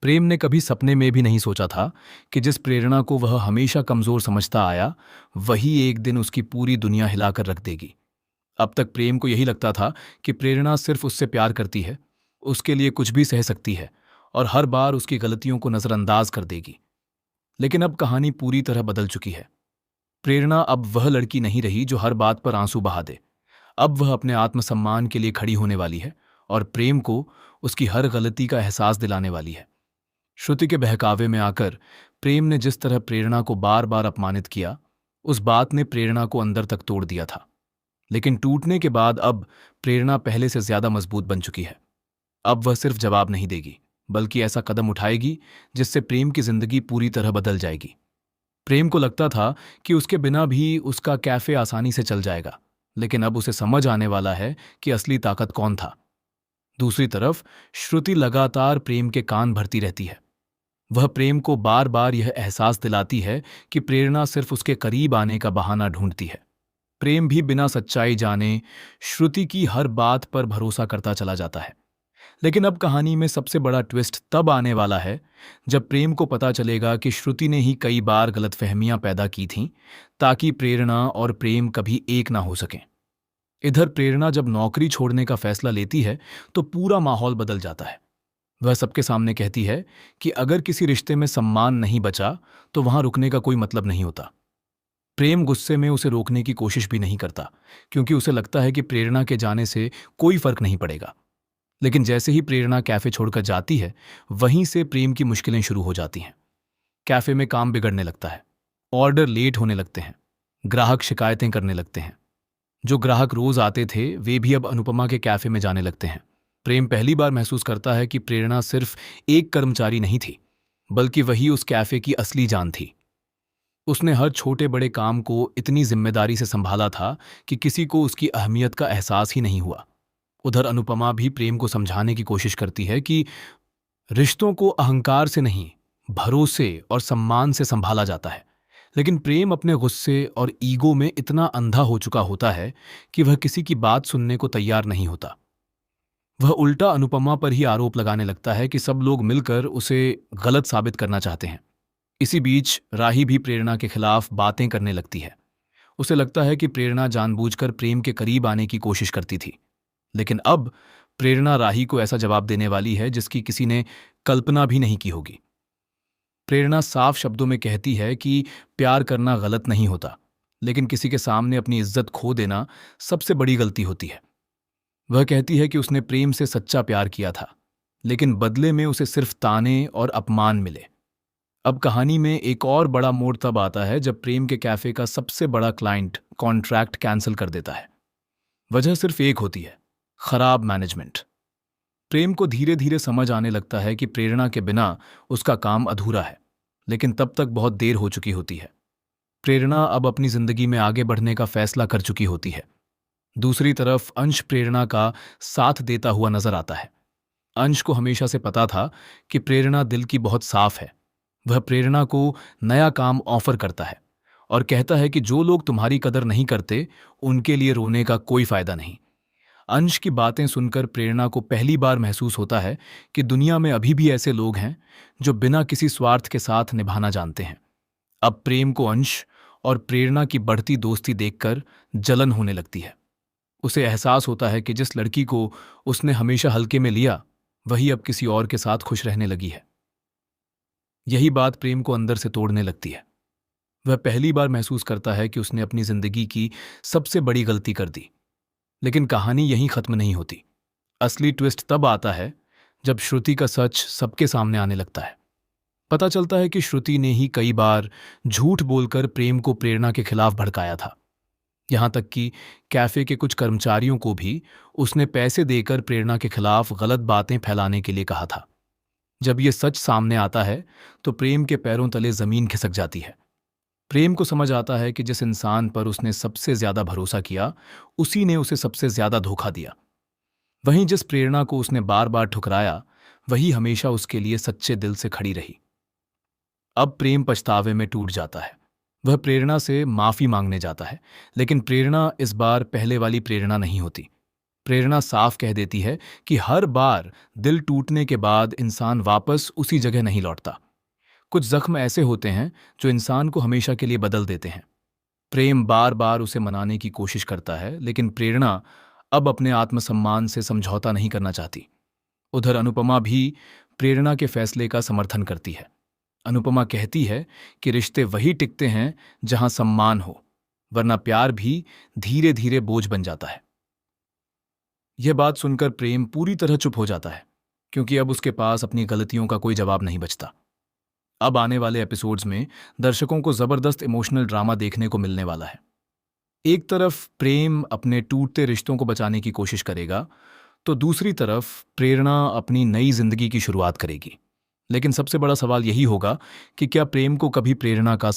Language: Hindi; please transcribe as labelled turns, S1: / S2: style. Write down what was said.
S1: प्रेम ने कभी सपने में भी नहीं सोचा था कि जिस प्रेरणा को वह हमेशा कमजोर समझता आया, वही एक दिन उसकी पूरी दुनिया हिलाकर रख देगी। अब तक प्रेम को यही लगता था कि प्रेरणा सिर्फ उससे प्यार करती है, उसके लिए कुछ भी सह सकती है और हर बार उसकी गलतियों को नजरअंदाज कर देगी। लेकिन अब कहानी पूरी तरह बदल चुकी है। प्रेरणा अब वह लड़की नहीं रही जो हर बात पर आंसू बहा दे। अब वह अपने आत्मसम्मान के लिए खड़ी होने वाली है और प्रेम को उसकी हर गलती का एहसास दिलाने वाली है। श्रुति के बहकावे में आकर प्रेम ने जिस तरह प्रेरणा को बार बार अपमानित किया, उस बात ने प्रेरणा को अंदर तक तोड़ दिया था। लेकिन टूटने के बाद अब प्रेरणा पहले से ज्यादा मजबूत बन चुकी है। अब वह सिर्फ जवाब नहीं देगी, बल्कि ऐसा कदम उठाएगी जिससे प्रेम की जिंदगी पूरी तरह बदल जाएगी। प्रेम को लगता था कि उसके बिना भी उसका कैफे आसानी से चल जाएगा, लेकिन अब उसे समझ आने वाला है कि असली ताकत कौन था। दूसरी तरफ श्रुति लगातार प्रेम के कान भरती रहती है। वह प्रेम को बार बार यह एहसास दिलाती है कि प्रेरणा सिर्फ उसके करीब आने का बहाना ढूंढती है। प्रेम भी बिना सच्चाई जाने श्रुति की हर बात पर भरोसा करता चला जाता है। लेकिन अब कहानी में सबसे बड़ा ट्विस्ट तब आने वाला है जब प्रेम को पता चलेगा कि श्रुति ने ही कई बार गलतफहमियां पैदा की थीं ताकि प्रेरणा और प्रेम कभी एक ना हो सकें। इधर प्रेरणा जब नौकरी छोड़ने का फैसला लेती है तो पूरा माहौल बदल जाता है। वह सबके सामने कहती है कि अगर किसी रिश्ते में सम्मान नहीं बचा तो वहां रुकने का कोई मतलब नहीं होता। प्रेम गुस्से में उसे रोकने की कोशिश भी नहीं करता, क्योंकि उसे लगता है कि प्रेरणा के जाने से कोई फर्क नहीं पड़ेगा। लेकिन जैसे ही प्रेरणा कैफे छोड़कर जाती है, वहीं से प्रेम की मुश्किलें शुरू हो जाती हैं। कैफे में काम बिगड़ने लगता है, ऑर्डर लेट होने लगते हैं, ग्राहक शिकायतें करने लगते हैं। जो ग्राहक रोज आते थे वे भी अब अनुपमा के कैफे में जाने लगते हैं। प्रेम पहली बार महसूस करता है कि प्रेरणा सिर्फ एक कर्मचारी नहीं थी, बल्कि वही उस कैफे की असली जान थी। उसने हर छोटे बड़े काम को इतनी जिम्मेदारी से संभाला था कि किसी को उसकी अहमियत का एहसास ही नहीं हुआ। उधर अनुपमा भी प्रेम को समझाने की कोशिश करती है कि रिश्तों को अहंकार से नहीं, भरोसे और सम्मान से संभाला जाता है। लेकिन प्रेम अपने गुस्से और ईगो में इतना अंधा हो चुका होता है कि वह किसी की बात सुनने को तैयार नहीं होता। वह उल्टा अनुपमा पर ही आरोप लगाने लगता है कि सब लोग मिलकर उसे गलत साबित करना चाहते हैं। इसी बीच राही भी प्रेरणा के खिलाफ बातें करने लगती है। उसे लगता है कि प्रेरणा जानबूझकर प्रेम के करीब आने की कोशिश करती थी। लेकिन अब प्रेरणा राही को ऐसा जवाब देने वाली है जिसकी किसी ने कल्पना भी नहीं की होगी। प्रेरणा साफ शब्दों में कहती है कि प्यार करना गलत नहीं होता, लेकिन किसी के सामने अपनी इज्जत खो देना सबसे बड़ी गलती होती है। वह कहती है कि उसने प्रेम से सच्चा प्यार किया था, लेकिन बदले में उसे सिर्फ ताने और अपमान मिले। अब कहानी में एक और बड़ा मोड़ तब आता है जब प्रेम के कैफे का सबसे बड़ा क्लाइंट कॉन्ट्रैक्ट कैंसिल कर देता है। वजह सिर्फ एक होती है, खराब मैनेजमेंट। प्रेम को धीरे धीरे समझ आने लगता है कि प्रेरणा के बिना उसका काम अधूरा है, लेकिन तब तक बहुत देर हो चुकी होती है। प्रेरणा अब अपनी जिंदगी में आगे बढ़ने का फैसला कर चुकी होती है। दूसरी तरफ अंश प्रेरणा का साथ देता हुआ नजर आता है। अंश को हमेशा से पता था कि प्रेरणा दिल की बहुत साफ है। वह प्रेरणा को नया काम ऑफर करता है और कहता है कि जो लोग तुम्हारी कदर नहीं करते उनके लिए रोने का कोई फायदा नहीं। अंश की बातें सुनकर प्रेरणा को पहली बार महसूस होता है कि दुनिया में अभी भी ऐसे लोग हैं जो बिना किसी स्वार्थ के साथ निभाना जानते हैं। अब प्रेम को अंश और प्रेरणा की बढ़ती दोस्ती देखकर जलन होने लगती है। उसे एहसास होता है कि जिस लड़की को उसने हमेशा हल्के में लिया, वही अब किसी और के साथ खुश रहने लगी है। यही बात प्रेम को अंदर से तोड़ने लगती है। वह पहली बार महसूस करता है कि उसने अपनी जिंदगी की सबसे बड़ी गलती कर दी। लेकिन कहानी यहीं खत्म नहीं होती। असली ट्विस्ट तब आता है जब श्रुति का सच सबके सामने आने लगता है। पता चलता है कि श्रुति ने ही कई बार झूठ बोलकर प्रेम को प्रेरणा के खिलाफ भड़काया था। यहां तक कि कैफे के कुछ कर्मचारियों को भी उसने पैसे देकर प्रेरणा के खिलाफ गलत बातें फैलाने के लिए कहा था। जब यह सच सामने आता है तो प्रेम के पैरों तले जमीन खिसक जाती है। प्रेम को समझ आता है कि जिस इंसान पर उसने सबसे ज्यादा भरोसा किया, उसी ने उसे सबसे ज्यादा धोखा दिया। वहीं जिस प्रेरणा को उसने बार बार ठुकराया, वही हमेशा उसके लिए सच्चे दिल से खड़ी रही। अब प्रेम पछतावे में टूट जाता है। वह प्रेरणा से माफी मांगने जाता है, लेकिन प्रेरणा इस बार पहले वाली प्रेरणा नहीं होती। प्रेरणा साफ कह देती है कि हर बार दिल टूटने के बाद इंसान वापस उसी जगह नहीं लौटता। कुछ जख्म ऐसे होते हैं जो इंसान को हमेशा के लिए बदल देते हैं। प्रेम बार बार उसे मनाने की कोशिश करता है, लेकिन प्रेरणा अब अपने आत्मसम्मान से समझौता नहीं करना चाहती। उधर अनुपमा भी प्रेरणा के फैसले का समर्थन करती है। अनुपमा कहती है कि रिश्ते वही टिकते हैं जहां सम्मान हो, वरना प्यार भी धीरे धीरे बोझ बन जाता है। यह बात सुनकर प्रेम पूरी तरह चुप हो जाता है, क्योंकि अब उसके पास अपनी गलतियों का कोई जवाब नहीं बचता। अब आने वाले एपिसोड्स में दर्शकों को जबरदस्त इमोशनल ड्रामा देखने को मिलने वाला है। एक तरफ प्रेम अपने टूटते रिश्तों को बचाने की कोशिश करेगा, तो दूसरी तरफ प्रेरणा अपनी नई जिंदगी की शुरुआत करेगी। लेकिन सबसे बड़ा सवाल यही होगा कि क्या प्रेम को कभी प्रेरणा का